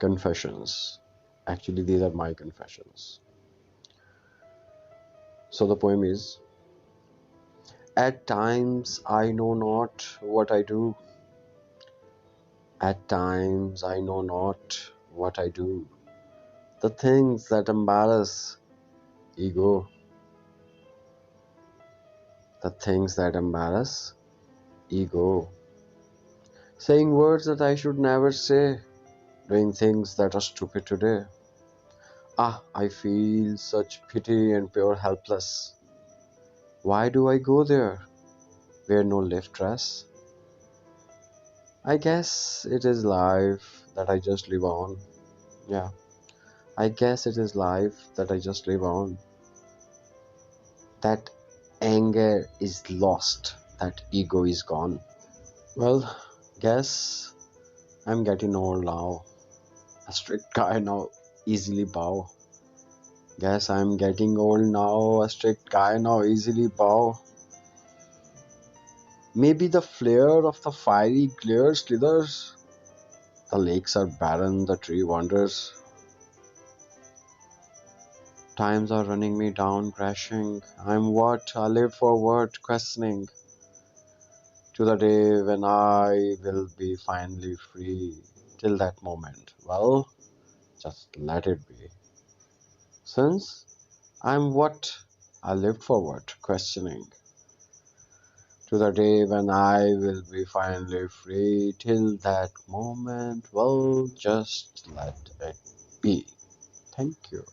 confessions. Actually, these are my confessions. So the poem is: At times I know not what I do. At times I know not what I do. The things that embarrass ego. The things that embarrass ego. Saying words that I should never say. Doing things that are stupid today. Ah, I feel such pity and pure helpless. Why do I go there where no lift dress? I guess it is life that I just live on. Yeah, I guess it is life that I just live on. That anger is lost, that ego is gone. Well, guess I'm getting old now. A strict guy now easily bow. Guess I'm getting old now. A strict guy now easily bow. Maybe the flare of the fiery glare slithers. The lakes are barren, the tree wanders. Times are running me down, crashing. I'm what? I live for what? Questioning. To the day when I will be finally free. Till that moment, well, just let it be. Since I'm what? I lived for what? Questioning. To the day when I will be finally free. Till that moment, well, just let it be. Thank you.